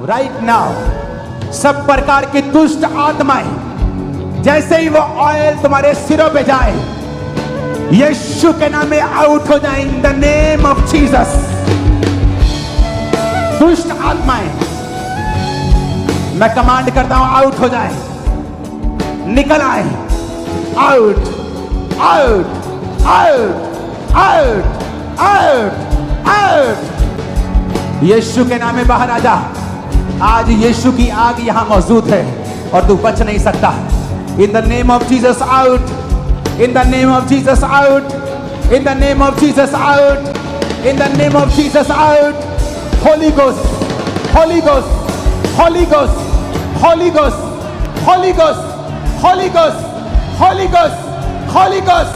Right now सब प्रकार की दुष्ट आत्माएं जैसे ही वो ऑयल तुम्हारे सिरों पे जाए, यीशु के नाम में आउट हो जाए in the name of Jesus. दुष्ट आत्माएं मैं कमांड करता हूं आउट हो जाए, निकल आए, out out out out out out. यीशु के नाम में बाहर आ जा। आज यीशु की आग यहां मौजूद है और तू बच नहीं सकता। In the name of Jesus out, in the name of Jesus out, in the name of Jesus out, in the name of Jesus out. Holi ghost, Holi ghost, Holi ghost, Holi ghost, Holi ghost, Holi ghost, Holi ghost, Holi ghost,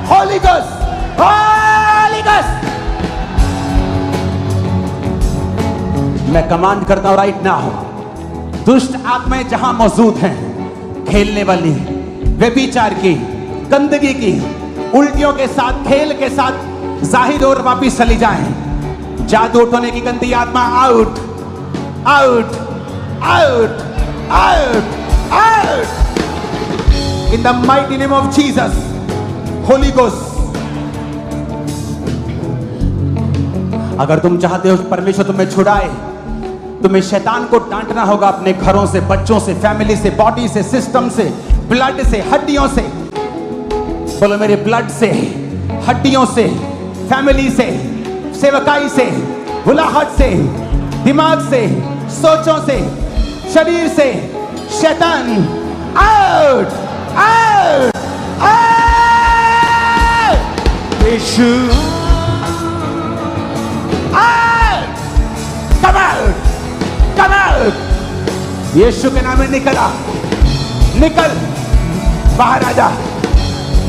Holi ghost, Holi ghost. मैं command करता हूं right now, दुष्ट आत्माएं जहां मौजूद हैं, खेलने वाली, व्यभिचार की, गंदगी की, उल्टियों के साथ, खेल के साथ जाहिर और वापिस चली जाएं। जादू उठाने की गंदी आत्मा out out out out out in the mighty name of Jesus. Holi ghost. अगर तुम चाहते हो परमेश्वर तुम्हें छुड़ाए, तुम्हें शैतान को डांटना होगा अपने घरों से, बच्चों से, फैमिली से, बॉडी से, सिस्टम से, ब्लड से, हड्डियों से। बोलो मेरे ब्लड से, हड्डियों से, फैमिली से, सेवकाई से, बुलाहट से, दिमाग से, सोचों से, शरीर से, शैतान आउट आउट आउट। यीशु out, come out, come out. यीशु के नाम में निकला, निकल, बाहर आजा।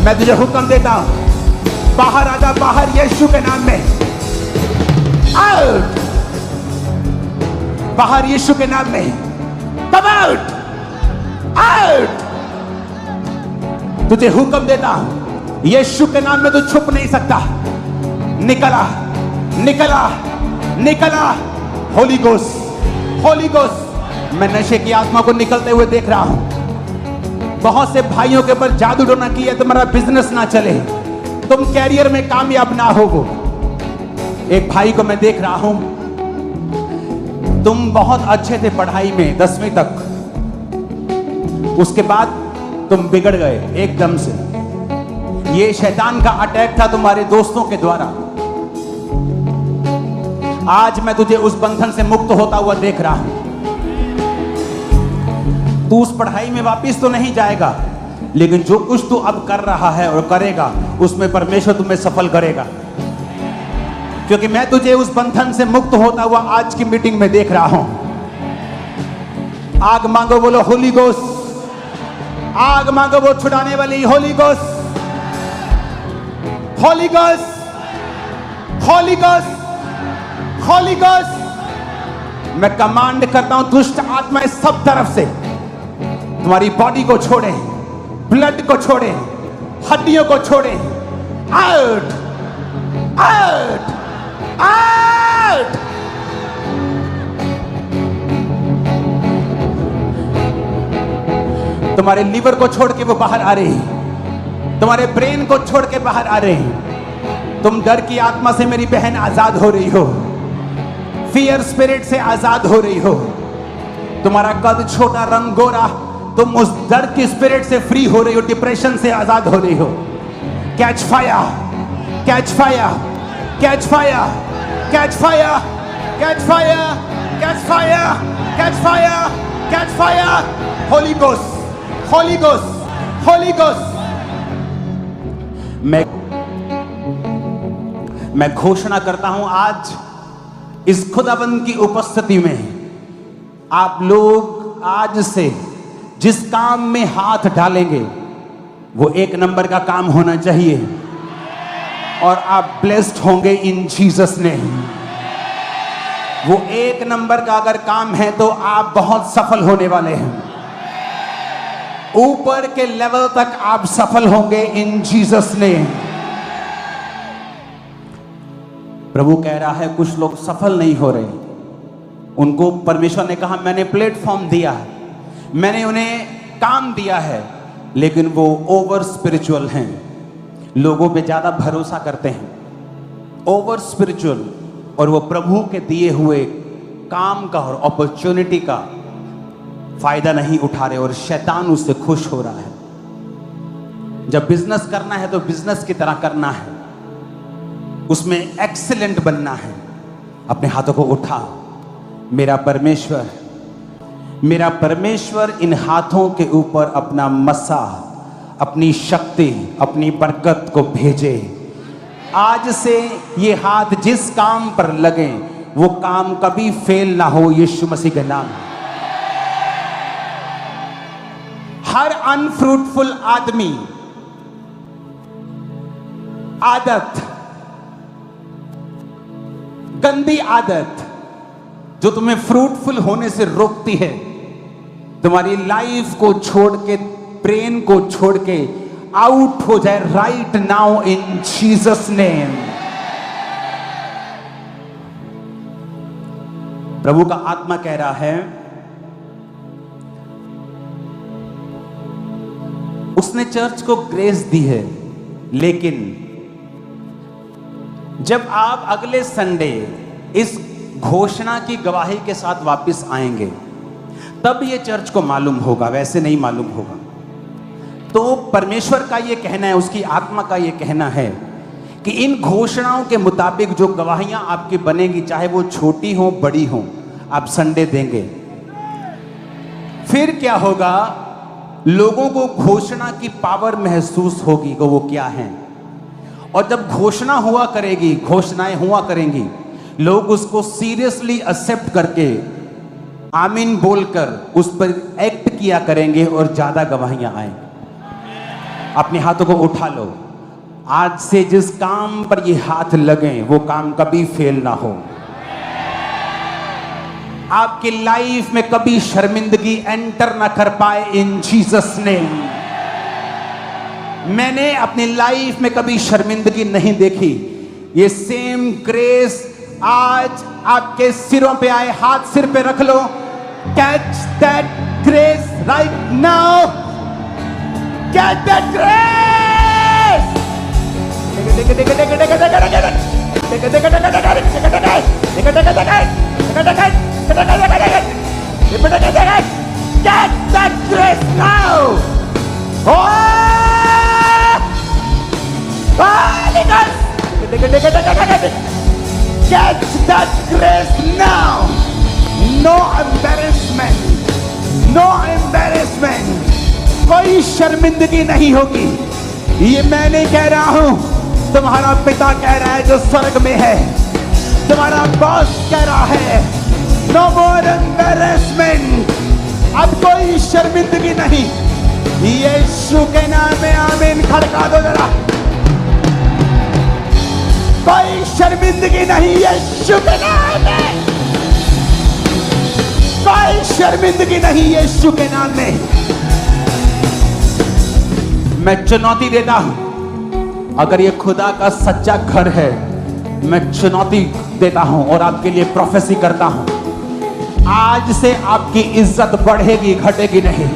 मैं तुझे हुक्म देता हूं, बाहर आजा, बाहर यीशु के नाम में आउट, बाहर यीशु के नाम में, कम आउट आउट। तुझे हुक्म देता हूं, यीशु के नाम में तू छुप नहीं सकता। निकला, निकला, निकला। Holi ghost, Holi ghost. मैं नशे की आत्मा को निकलते हुए देख रहा हूं। बहुत से भाइयों के ऊपर जादू टोना किया, तुम्हारा बिजनेस ना चले, तुम कैरियर में कामयाब ना हो। वो एक भाई को मैं देख रहा हूं, तुम बहुत अच्छे थे पढ़ाई में 10वीं तक, उसके बाद तुम बिगड़ गए एकदम से। ये शैतान का अटैक था तुम्हारे दोस्तों के द्वारा। आज मैं तुझे उस बंधन से मुक्त होता हुआ देख रहा हूं। तू उस पढ़ाई में वापस तो नहीं जाएगा, लेकिन जो कुछ तू अब कर रहा है और करेगा, उसमें परमेश्वर तुम्हें सफल करेगा। क्योंकि मैं तुझे उस बंधन से मुक्त होता हुआ आज की मीटिंग में देख रहा हूं। आग मांगो, बोलो होली गोस्ट। आग मांगो, वो छुड़ाने वाली Holi ghost, Holi ghost, Holi ghost, Holi ghost. मैं कमांड करता हूं, दुष्ट आत्माएं सब तरफ से तुम्हारी बॉडी को छोड़े, ब्लड को छोड़े, हड्डियों को छोड़े। Out out out. तुम्हारे लीवर को छोड़ के वो बाहर आ रही, तुम्हारे ब्रेन को छोड़ के बाहर आ रही। तुम डर की आत्मा से मेरी बहन आजाद हो रही हो, फियर स्पिरिट से आजाद हो रही हो। तुम्हारा कद छोटा, रंग गोरा, तुम उस डर की स्पिरिट से फ्री हो रही हो, डिप्रेशन से आजाद हो रही हो। Catch fire, catch fire, catch fire, catch fire, catch fire, catch fire, catch fire, catch fire. Holi ghost, Holi ghost, Holi ghost. मैं घोषणा करता हूं, आज इस खुदाबंद की उपस्थिति में आप लोग आज से जिस काम में हाथ डालेंगे वो 1 नंबर का काम होना चाहिए और आप ब्लेस्ड होंगे इन जीसस ने। वो 1 नंबर का अगर काम है तो आप बहुत सफल होने वाले हैं। ऊपर के लेवल तक आप सफल होंगे इन जीसस ने। प्रभु कह रहा है कुछ लोग सफल नहीं हो रहे, उनको परमेश्वर ने कहा मैंने प्लेटफॉर्म दिया है, मैंने उन्हें काम दिया है, लेकिन वो ओवर स्पिरिचुअल हैं, लोगों पे ज्यादा भरोसा करते हैं, ओवर स्पिरिचुअल, और वो प्रभु के दिए हुए काम का और अपॉर्चुनिटी का फायदा नहीं उठा रहे और शैतान उससे खुश हो रहा है। जब बिजनेस करना है तो बिजनेस की तरह करना है, उसमें एक्सीलेंट बनना है। अपने हाथों को उठा, मेरा परमेश्वर इन हाथों के ऊपर अपना मसा, अपनी शक्ति, अपनी बरकत को भेजे। आज से ये हाथ जिस काम पर लगे वो काम कभी फेल ना हो, यीशु मसीह के नाम। हर अनफ्रूटफुल आदमी, आदत, गंदी आदत जो तुम्हें फ्रूटफुल होने से रोकती है, तुम्हारी लाइफ को छोड़ के, ब्रेन को छोड़ के आउट हो जाए right now in Jesus name. प्रभु का आत्मा कह रहा है उसने चर्च को ग्रेस दी है, लेकिन जब आप अगले संडे इस घोषणा की गवाही के साथ वापस आएंगे तब ये चर्च को मालूम होगा, वैसे नहीं मालूम होगा। तो परमेश्वर का ये कहना है, उसकी आत्मा का ये कहना है कि इन घोषणाओं के मुताबिक जो गवाहियां आपकी बनेगी, चाहे वो छोटी हो बड़ी हो, आप संडे देंगे। फिर क्या होगा, लोगों को घोषणा की पावर महसूस होगी कि वो क्या हैं, और जब घोषणा हुआ करेगी, घोषणाएं हुआ करेंगी, लोग उसको सीरियसली एक्सेप्ट करके आमीन बोलकर उस पर एक्ट किया करेंगे और ज्यादा गवाहियां आएंगी। अपने हाथों को उठा लो, आज से जिस काम पर ये हाथ लगे वो काम कभी फेल ना हो। आपकी लाइफ में कभी शर्मिंदगी एंटर ना कर पाए इन जीसस नेम। मैंने अपनी लाइफ में कभी शर्मिंदगी नहीं देखी। ये सेम ग्रेस आज आपके सिरों पे आए, हाथ सिर पे रख लो। Catch that grace right now, catch that grace. Get that grace now. Holy Ghost. Get that grace now. No embarrassment. No embarrassment. कोई शर्मिंदगी नहीं होगी। ये मैं नहीं कह रहा हूं, तुम्हारा पिता कह रहा है जो स्वर्ग में है, तुम्हारा बॉस कह रहा है। No more embarrassment. अब कोई शर्मिंदगी नहीं। यीशु के नाम में आमीन खड़का दो जरा। कोई शर्मिंदगी नहीं यीशु के नाम में। कोई शर्मिंदगी नहीं यीशु के नाम में। मैं चुनौती देता हूं, अगर ये खुदा का सच्चा घर है, मैं चुनौती देता हूं और आपके लिए प्रोफेसी करता हूं, आज से आपकी इज्जत बढ़ेगी, घटेगी नहीं।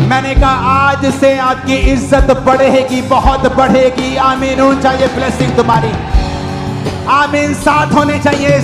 मैंने कहा आज से आपकी इज्जत बढ़ेगी, बहुत बढ़ेगी। आमीन होनी चाहिए ब्लेसिंग तुम्हारी। आमीन साथ होने चाहिए।